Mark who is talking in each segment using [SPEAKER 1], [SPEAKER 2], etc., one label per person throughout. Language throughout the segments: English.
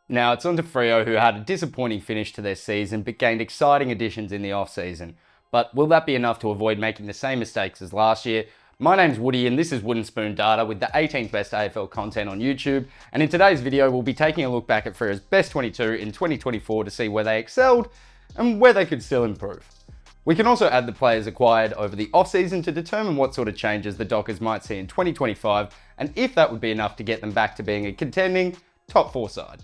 [SPEAKER 1] Now it's on to Freo, who had a disappointing finish to their season but gained exciting additions in the off-season. But will that be enough to avoid making the same mistakes as last year? My name's Woody and this is Wooden Spoon Data with the 18th best AFL content on YouTube, and in today's video we'll be taking a look back at Freo's best 22 in 2024 to see where they excelled and where they could still improve. We can also add the players acquired over the off-season to determine what sort of changes the Dockers might see in 2025 and if that would be enough to get them back to being a contending top 4 side.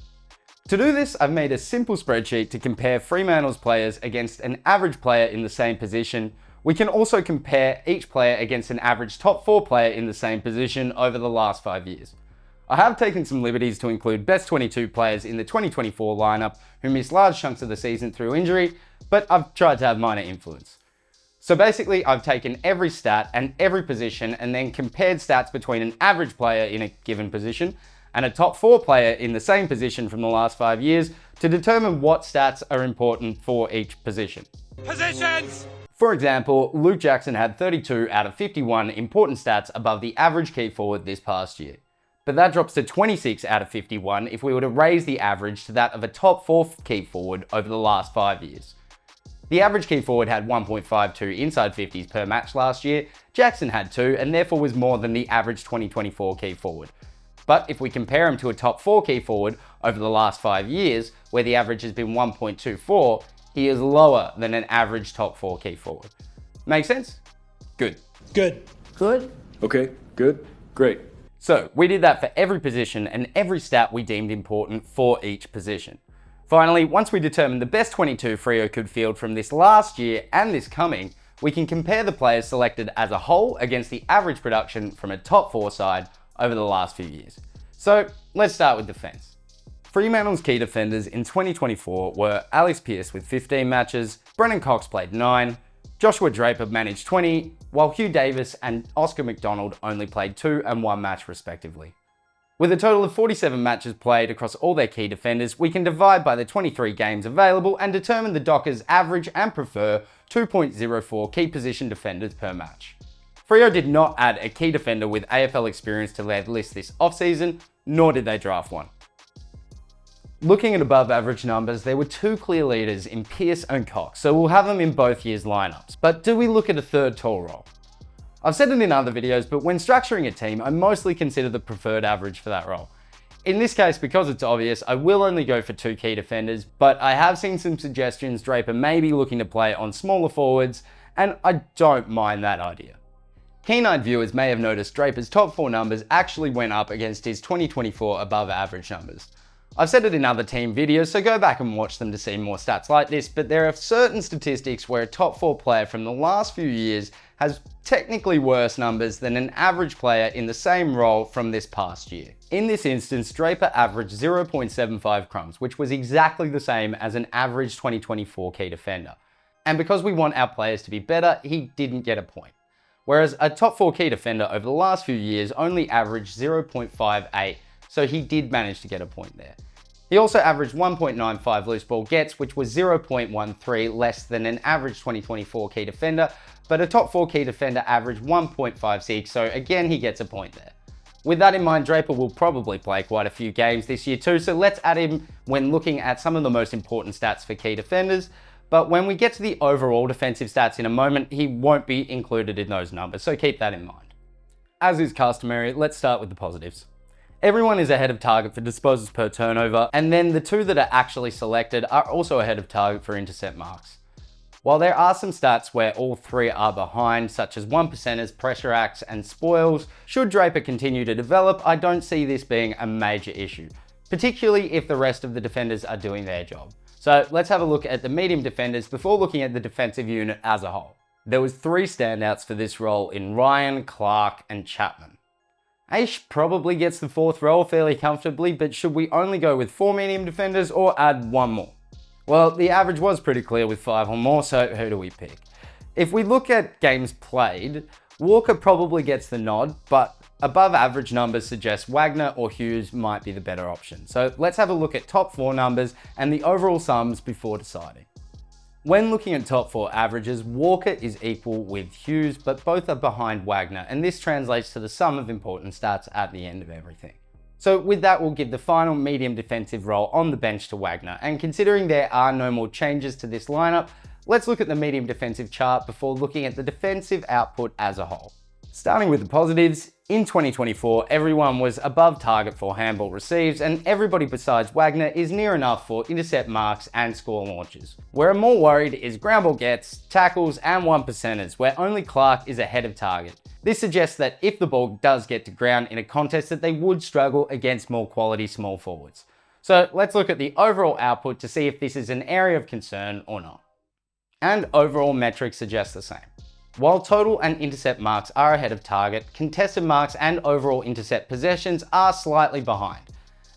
[SPEAKER 1] To do this, I've made a simple spreadsheet to compare Fremantle's players against an average player in the same position. We can also compare each player against an average top 4 player in the same position over the last 5 years. I have taken some liberties to include best 22 players in the 2024 lineup who missed large chunks of the season through injury, but I've tried to have minor influence. So basically, I've taken every stat and every position and then compared stats between an average player in a given position and a top 4 player in the same position from the last 5 years to determine what stats are important for each position.
[SPEAKER 2] Positions!
[SPEAKER 1] For example, Luke Jackson had 32 out of 51 important stats above the average key forward this past year. But that drops to 26 out of 51 if we were to raise the average to that of a top 4 key forward over the last 5 years. The average key forward had 1.52 inside 50s per match last year, Jackson had 2 and therefore was more than the average 2024 key forward. But if we compare him to a top 4 key forward over the last 5 years, where the average has been 1.24, he is lower than an average top 4 key forward. Make sense? Good.
[SPEAKER 2] Good.
[SPEAKER 1] Good?
[SPEAKER 3] Okay, good, great.
[SPEAKER 1] So we did that for every position and every stat we deemed important for each position. Finally, once we determined the best 22 Freo could field from this last year and this coming, we can compare the players selected as a whole against the average production from a top 4 side over the last few years. So let's start with defence. Fremantle's key defenders in 2024 were Alex Pearce with 15 matches, Brennan Cox played 9, Joshua Draper managed 20, while Hugh Davis and Oscar McDonald only played 2 and 1 match respectively. With a total of 47 matches played across all their key defenders, we can divide by the 23 games available and determine the Dockers average and prefer 2.04 key position defenders per match. Freo did not add a key defender with AFL experience to their list this offseason, nor did they draft one. Looking at above average numbers, there were 2 clear leaders in Pearce and Cox, so we'll have them in both years' lineups. But do we look at a third tall role? I've said it in other videos, but when structuring a team, I mostly consider the preferred average for that role. In this case, because it's obvious, I will only go for 2 key defenders, but I have seen some suggestions Draper may be looking to play on smaller forwards, and I don't mind that idea. Keen-eyed viewers may have noticed Draper's top 4 numbers actually went up against his 2024 above average numbers. I've said it in other team videos, so go back and watch them to see more stats like this, but there are certain statistics where a top 4 player from the last few years has technically worse numbers than an average player in the same role from this past year. In this instance, Draper averaged 0.75 crumbs, which was exactly the same as an average 2024 key defender. And because we want our players to be better, he didn't get a point. Whereas a top 4 key defender over the last few years only averaged 0.58, so he did manage to get a point there. He also averaged 1.95 loose ball gets, which was 0.13 less than an average 2024 key defender, but a top 4 key defender averaged 1.56, so again he gets a point there. With that in mind, Draper will probably play quite a few games this year too, so let's add him when looking at some of the most important stats for key defenders. But when we get to the overall defensive stats in a moment, he won't be included in those numbers, so keep that in mind. As is customary, let's start with the positives. Everyone is ahead of target for disposals per turnover, and then the 2 that are actually selected are also ahead of target for intercept marks. While there are some stats where all 3 are behind, such as 1%ers, pressure acts, and spoils, should Draper continue to develop, I don't see this being a major issue, particularly if the rest of the defenders are doing their job. So let's have a look at the medium defenders before looking at the defensive unit as a whole. There was 3 standouts for this role in Ryan, Clark, and Chapman. Aish probably gets the 4th role fairly comfortably, but should we only go with 4 medium defenders or add 1 more? Well, the average was pretty clear with 5 or more, so who do we pick? If we look at games played, Walker probably gets the nod, but above average numbers suggest Wagner or Hughes might be the better option. So let's have a look at top 4 numbers and the overall sums before deciding. When looking at top 4 averages, Walker is equal with Hughes, but both are behind Wagner, and this translates to the sum of important stats at the end of everything. So with that, we'll give the final medium defensive role on the bench to Wagner. And considering there are no more changes to this lineup, let's look at the medium defensive chart before looking at the defensive output as a whole. Starting with the positives, in 2024, everyone was above target for handball receives, and everybody besides Wagner is near enough for intercept marks and score launches. Where I'm more worried is ground ball gets, tackles, and 1%ers, where only Clark is ahead of target. This suggests that if the ball does get to ground in a contest, that they would struggle against more quality small forwards. So let's look at the overall output to see if this is an area of concern or not. And overall metrics suggest the same. While total and intercept marks are ahead of target, contested marks and overall intercept possessions are slightly behind.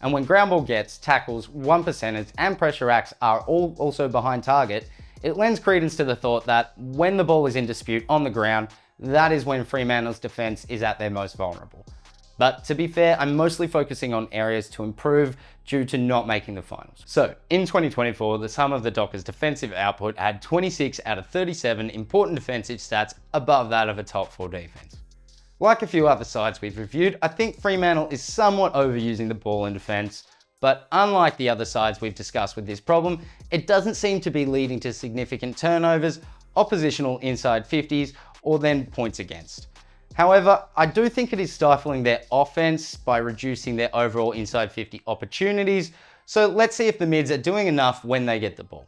[SPEAKER 1] And when ground ball gets, tackles, 1%ers, and pressure acts are all also behind target, it lends credence to the thought that when the ball is in dispute on the ground, that is when Fremantle's defense is at their most vulnerable. But to be fair, I'm mostly focusing on areas to improve due to not making the finals. So in 2024, the sum of the Dockers' defensive output had 26 out of 37 important defensive stats above that of a top 4 defense. Like a few other sides we've reviewed, I think Fremantle is somewhat overusing the ball in defense, but unlike the other sides we've discussed with this problem, it doesn't seem to be leading to significant turnovers, oppositional inside 50s, or then points against. However, I do think it is stifling their offense by reducing their overall inside 50 opportunities, so let's see if the mids are doing enough when they get the ball.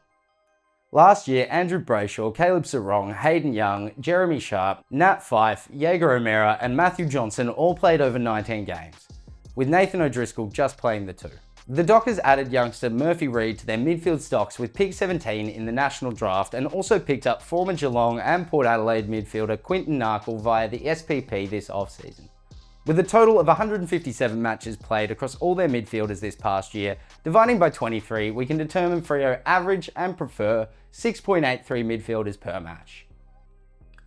[SPEAKER 1] Last year, Andrew Brayshaw, Caleb Sarong, Hayden Young, Jeremy Sharp, Nat Fife, Jaeger O'Meara, and Matthew Johnson all played over 19 games, with Nathan O'Driscoll just playing the 2. The Dockers added youngster Murphy Reid to their midfield stocks with pick 17 in the national draft, and also picked up former Geelong and Port Adelaide midfielder Quinton Narkle via the SPP this offseason. With a total of 157 matches played across all their midfielders this past year, dividing by 23, we can determine Freo average and prefer 6.83 midfielders per match.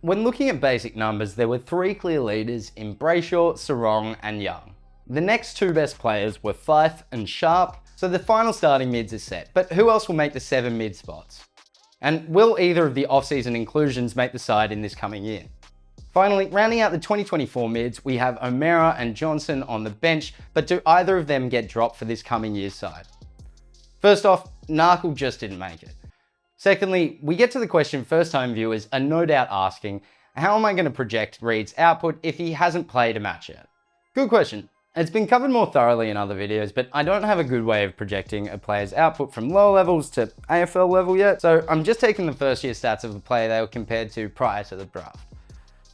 [SPEAKER 1] When looking at basic numbers, there were 3 clear leaders in Brayshaw, Sarong, and Young. The next 2 best players were Fife and Sharp, so the final starting mids is set, but who else will make the 7 mid spots? And will either of the off-season inclusions make the side in this coming year? Finally, rounding out the 2024 mids, we have O'Meara and Johnson on the bench, but do either of them get dropped for this coming year's side? First off, Narkle just didn't make it. Secondly, we get to the question first-time viewers are no doubt asking, how am I going to project Reid's output if he hasn't played a match yet? Good question. It's been covered more thoroughly in other videos, but I don't have a good way of projecting a player's output from lower levels to AFL level yet, so I'm just taking the first year stats of a player they were compared to prior to the draft.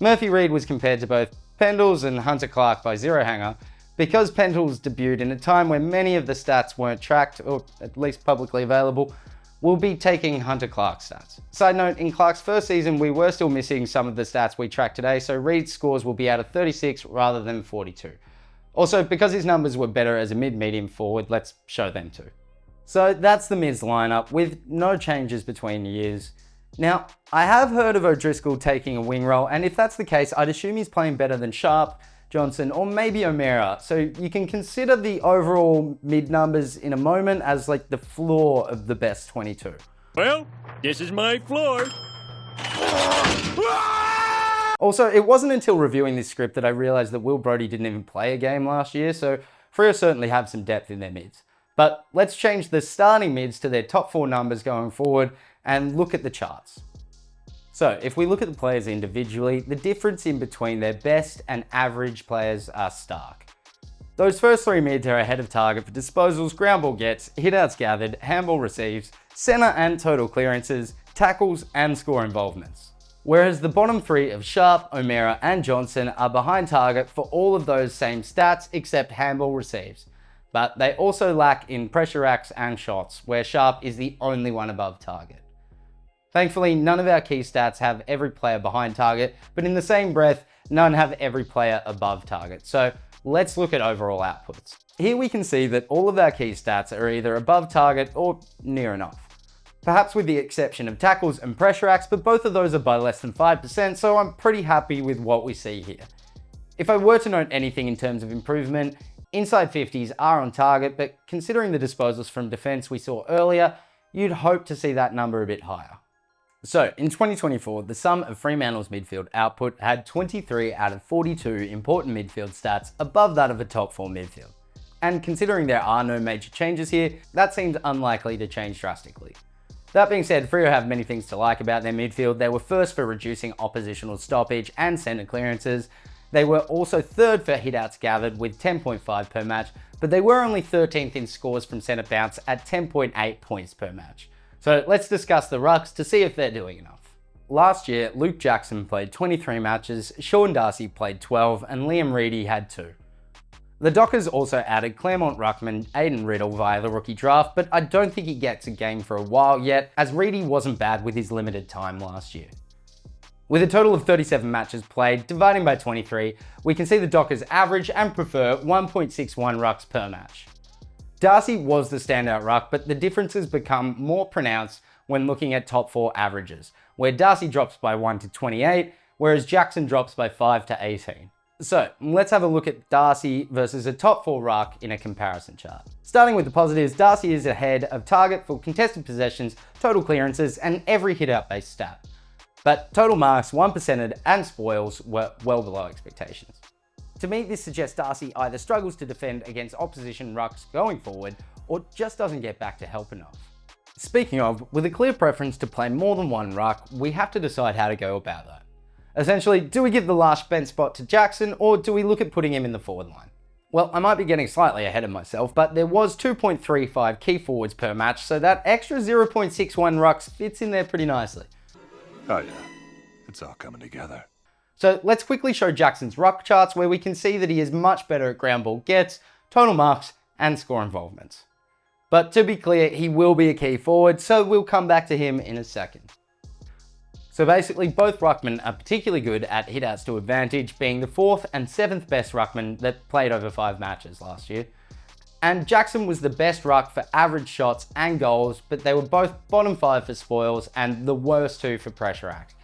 [SPEAKER 1] Murphy Reid was compared to both Pendles and Hunter Clark by Zero Hanger. Because Pendles debuted in a time where many of the stats weren't tracked, or at least publicly available, we'll be taking Hunter Clark's stats. Side note, in Clark's first season, we were still missing some of the stats we tracked today, so Reid's scores will be out of 36 rather than 42. Also, because his numbers were better as a mid-medium forward, let's show them too. So that's the mids lineup with no changes between years. Now, I have heard of O'Driscoll taking a wing role, and if that's the case, I'd assume he's playing better than Sharp, Johnson, or maybe O'Meara. So you can consider the overall mid numbers in a moment as like the floor of the best 22.
[SPEAKER 2] Well, this is my floor.
[SPEAKER 1] Also, it wasn't until reviewing this script that I realized that Will Brodie didn't even play a game last year, so Freo certainly have some depth in their mids. But let's change the starting mids to their top 4 numbers going forward and look at the charts. So if we look at the players individually, the difference in between their best and average players are stark. Those first 3 mids are ahead of target for disposals, ground ball gets, hitouts gathered, handball receives, centre and total clearances, tackles and score involvements. Whereas the bottom 3 of Sharp, O'Meara and Johnson are behind target for all of those same stats except handball receives. But they also lack in pressure acts and shots, where Sharp is the only one above target. Thankfully, none of our key stats have every player behind target, but in the same breath, none have every player above target. So let's look at overall outputs. Here we can see that all of our key stats are either above target or near enough. Perhaps with the exception of tackles and pressure acts, but both of those are by less than 5%, so I'm pretty happy with what we see here. If I were to note anything in terms of improvement, inside 50s are on target, but considering the disposals from defense we saw earlier, you'd hope to see that number a bit higher. So in 2024, the sum of Fremantle's midfield output had 23 out of 42 important midfield stats above that of a top 4 midfield. and considering there are no major changes here, that seems unlikely to change drastically. That being said, Freo have many things to like about their midfield. They were first for reducing oppositional stoppage and centre clearances. They were also third for hitouts gathered with 10.5 per match, but they were only 13th in scores from centre bounce at 10.8 points per match. So let's discuss the rucks to see if they're doing enough. Last year, Luke Jackson played 23 matches, Sean Darcy played 12, and Liam Reedy had 2. The Dockers also added Claremont ruckman Aiden Riddle via the rookie draft, but I don't think he gets a game for a while yet, as Reedy wasn't bad with his limited time last year. With a total of 37 matches played, dividing by 23, we can see the Dockers average and prefer 1.61 rucks per match. Darcy was the standout ruck, but the differences become more pronounced when looking at top 4 averages, where Darcy drops by 1 to 28, whereas Jackson drops by 5 to 18. So let's have a look at Darcy versus a top 4 ruck in a comparison chart. Starting with the positives, Darcy is ahead of target for contested possessions, total clearances, and every hit-out based stat. But total marks, 1%ed, and spoils were well below expectations. To me, this suggests Darcy either struggles to defend against opposition rucks going forward, or just doesn't get back to help enough. Speaking of, with a clear preference to play more than one ruck, we have to decide how to go about that. Essentially, do we give the last bench spot to Jackson, or do we look at putting him in the forward line? Well, I might be getting slightly ahead of myself, but there was 2.35 key forwards per match, so that extra 0.61 rucks fits in there pretty nicely.
[SPEAKER 4] Oh yeah, it's all coming together.
[SPEAKER 1] So let's quickly show Jackson's ruck charts, where we can see that he is much better at ground ball gets, total marks, and score involvements. But to be clear, he will be a key forward, so we'll come back to him in a second. So basically, both ruckmen are particularly good at hitouts to advantage, being the 4th and 7th best ruckman that played over 5 matches last year. And Jackson was the best ruck for average shots and goals, but they were both bottom 5 for spoils and the worst 2 for pressure act.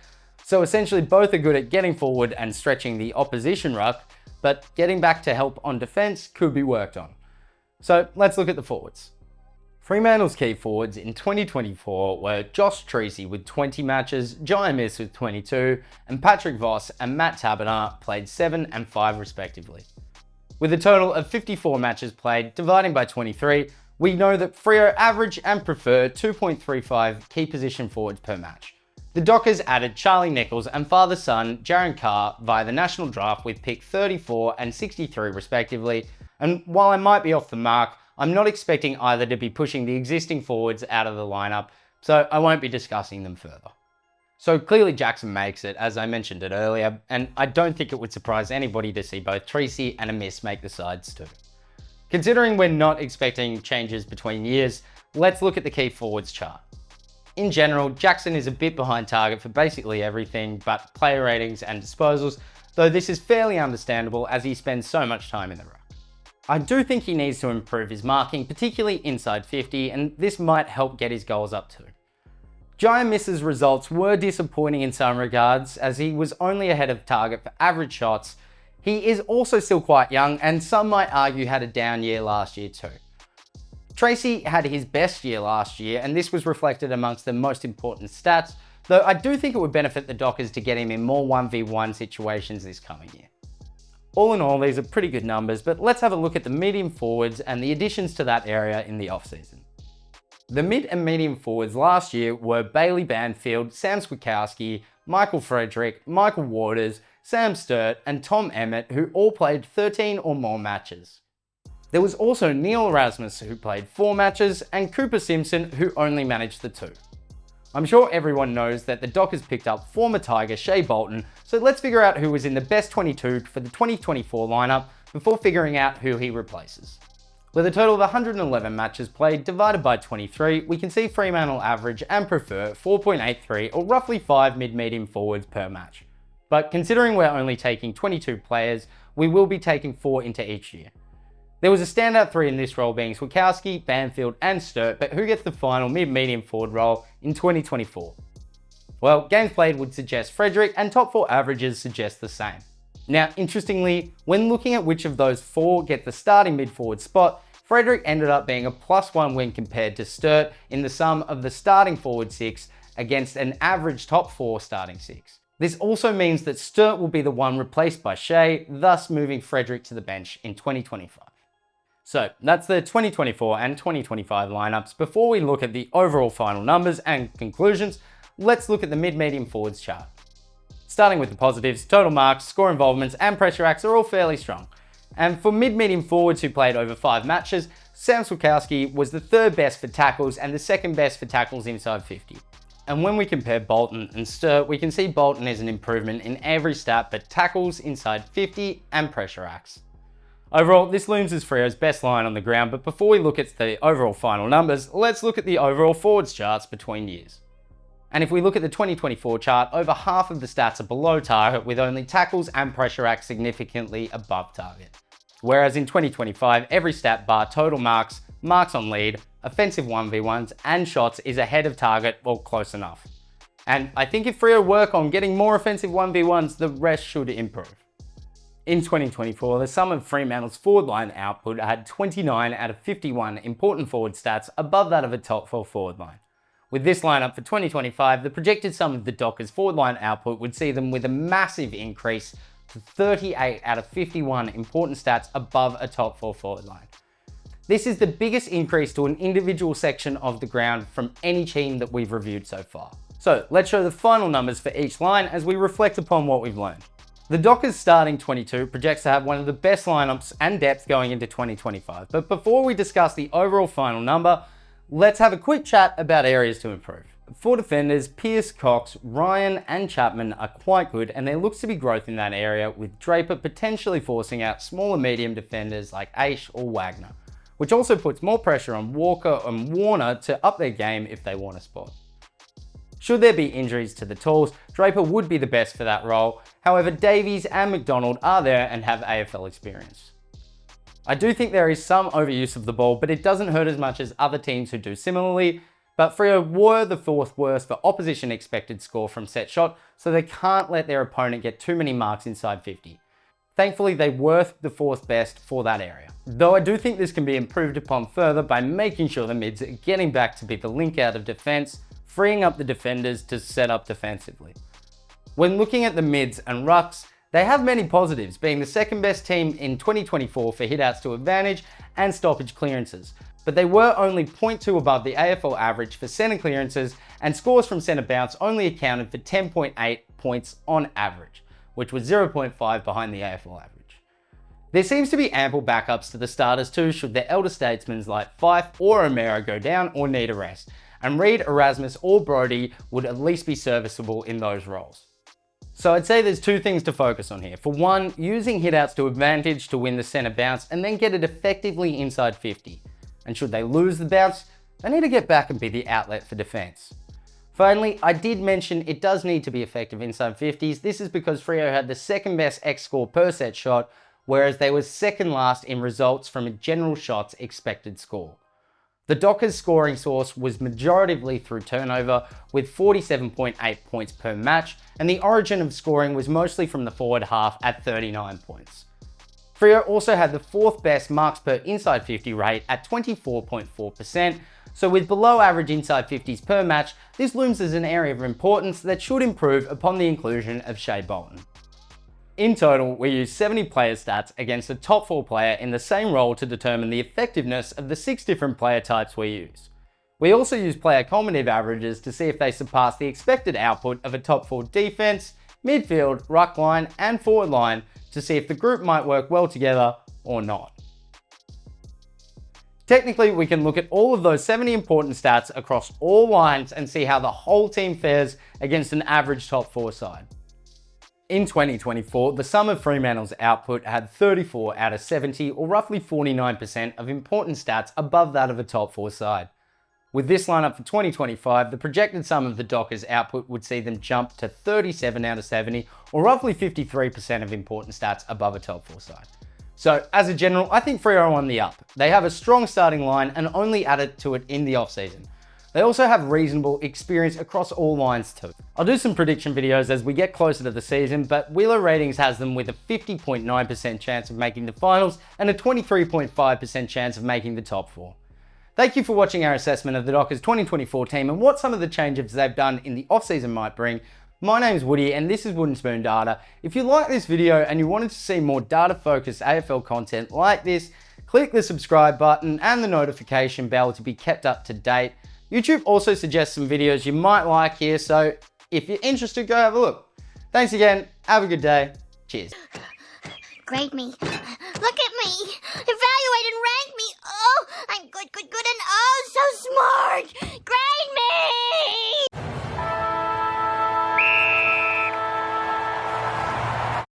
[SPEAKER 1] So essentially, both are good at getting forward and stretching the opposition ruck, but getting back to help on defense could be worked on. So let's look at the forwards. Fremantle's key forwards in 2024 were Josh Treacy with 20 matches, Jai Miss with 22, and Patrick Voss and Matt Taberner played 7 and 5 respectively. With a total of 54 matches played, dividing by 23, we know that Freo average and prefer 2.35 key position forwards per match. The Dockers added Charlie Nicholls and father-son Jaren Carr via the national draft with pick 34 and 63 respectively, and while I might be off the mark, I'm not expecting either to be pushing the existing forwards out of the lineup, so I won't be discussing them further. So clearly Jackson makes it, as I mentioned it earlier, and I don't think it would surprise anybody to see both Treacy and Amiss make the sides too. Considering we're not expecting changes between years, let's look at the key forwards chart. In general, Jackson is a bit behind target for basically everything but player ratings and disposals, though this is fairly understandable as he spends so much time in the ruck. I do think he needs to improve his marking, particularly inside 50, and this might help get his goals up too. Jai Miss's results were disappointing in some regards, as he was only ahead of target for average shots. He is also still quite young, and some might argue had a down year last year too. Treacy had his best year last year, and this was reflected amongst the most important stats, though I do think it would benefit the Dockers to get him in more 1v1 situations this coming year. All in all, these are pretty good numbers, but let's have a look at the medium forwards and the additions to that area in the offseason. The mid and medium forwards last year were Bailey Banfield, Sam Switkowski, Michael Frederick, Michael Waters, Sam Sturt, and Tom Emmett, who all played 13 or more matches. There was also Neil Erasmus, who played 4 matches, and Cooper Simpson, who only managed the 2. I'm sure everyone knows that the Dockers picked up former Tiger Shai Bolton, so let's figure out who was in the best 22 for the 2024 lineup before figuring out who he replaces. With a total of 111 matches played divided by 23, we can see Fremantle average and prefer 4.83 or roughly 5 mid-medium forwards per match. But considering we're only taking 22 players, we will be taking 4 into each year. There was a standout 3 in this role being Switkowski, Banfield and Sturt, but who gets the final mid-medium forward role in 2024? Well, games played would suggest Frederick, and top 4 averages suggest the same. Now, interestingly, when looking at which of those 4 get the starting mid-forward spot, Frederick ended up being a +1 win compared to Sturt in the sum of the starting forward 6 against an average top 4 starting 6. This also means that Sturt will be the one replaced by Shai, thus moving Frederick to the bench in 2025. So that's the 2024 and 2025 lineups. Before we look at the overall final numbers and conclusions, let's look at the mid-medium forwards chart. Starting with the positives, total marks, score involvements, and pressure acts are all fairly strong. And for mid-medium forwards who played over 5 matches, Sam Sulkowski was the 3rd best for tackles and the 2nd best for tackles inside 50. And when we compare Bolton and Sturt, we can see Bolton is an improvement in every stat but tackles inside 50 and pressure acts. Overall, this looms as Freo's best line on the ground, but before we look at the overall final numbers, let's look at the overall forwards charts between years. And if we look at the 2024 chart, over half of the stats are below target, with only tackles and pressure acts significantly above target. Whereas in 2025, every stat bar total marks, marks on lead, offensive 1v1s, and shots is ahead of target or close enough. And I think if Freo work on getting more offensive 1v1s, the rest should improve. In 2024, the sum of Fremantle's forward line output had 29 out of 51 important forward stats above that of a top 4 forward line. With this lineup for 2025, the projected sum of the Dockers forward line output would see them with a massive increase to 38 out of 51 important stats above a top 4 forward line. This is the biggest increase to an individual section of the ground from any team that we've reviewed so far. So let's show the final numbers for each line as we reflect upon what we've learned. The Dockers starting 22 projects to have one of the best lineups and depth going into 2025. But before we discuss the overall final number, let's have a quick chat about areas to improve. For defenders, Pearce, Cox, Ryan and Chapman are quite good, and there looks to be growth in that area, with Draper potentially forcing out smaller medium defenders like Aish or Wagner, which also puts more pressure on Walker and Warner to up their game if they want a spot. Should there be injuries to the talls, Draper would be the best for that role. However, Davies and McDonald are there and have AFL experience. I do think there is some overuse of the ball, but it doesn't hurt as much as other teams who do similarly. But Freo were the 4th worst for opposition expected score from set shot, so they can't let their opponent get too many marks inside 50. Thankfully, they were the 4th best for that area. Though I do think this can be improved upon further by making sure the mids are getting back to be the link out of defense, freeing up the defenders to set up defensively. When looking at the mids and rucks, they have many positives, being the 2nd best team in 2024 for hitouts to advantage and stoppage clearances. But they were only 0.2 above the AFL average for centre clearances, and scores from centre bounce only accounted for 10.8 points on average, which was 0.5 behind the AFL average. There seems to be ample backups to the starters too, should their elder statesmen like Fife or O'Meara go down or need a rest, and Reid, Erasmus or Brodie would at least be serviceable in those roles. So I'd say there's 2 things to focus on here. For one, using hitouts to advantage to win the centre bounce and then get it effectively inside 50. And should they lose the bounce, they need to get back and be the outlet for defence. Finally, I did mention it does need to be effective inside 50s. This is because Freo had the 2nd best X score per set shot, whereas they were 2nd last in results from a general shots expected score. The Dockers scoring source was majoritively through turnover, with 47.8 points per match, and the origin of scoring was mostly from the forward half at 39 points. Freo also had the 4th best marks per inside 50 rate at 24.4%, so with below average inside 50s per match, this looms as an area of importance that should improve upon the inclusion of Shai Bolton. In total, we used 70 player stats against a top 4 player in the same role to determine the effectiveness of the 6 different player types we use. We also used player cumulative averages to see if they surpass the expected output of a top 4 defense, midfield, ruck line, and forward line to see if the group might work well together or not. Technically, we can look at all of those 70 important stats across all lines and see how the whole team fares against an average top 4 side. In 2024, the sum of Fremantle's output had 34 out of 70, or roughly 49% of important stats above that of a top 4 side. With this lineup for 2025, the projected sum of the Dockers' output would see them jump to 37 out of 70, or roughly 53% of important stats above a top 4 side. So, as a general, I think Freo are on the up. They have a strong starting line and only added to it in the off-season. They also have reasonable experience across all lines too. I'll do some prediction videos as we get closer to the season, but Wheeler Ratings has them with a 50.9% chance of making the finals and a 23.5% chance of making the top 4. Thank you for watching our assessment of the Dockers 2024 team and what some of the changes they've done in the off-season might bring. My name's Woody and this is Wooden Spoon Data. If you like this video and you wanted to see more data-focused AFL content like this, Click the subscribe button and the notification bell to be kept up to date. YouTube also suggests some videos you might like here, so if you're interested, go have a look. Thanks again, have a good day, cheers.
[SPEAKER 5] Grade me.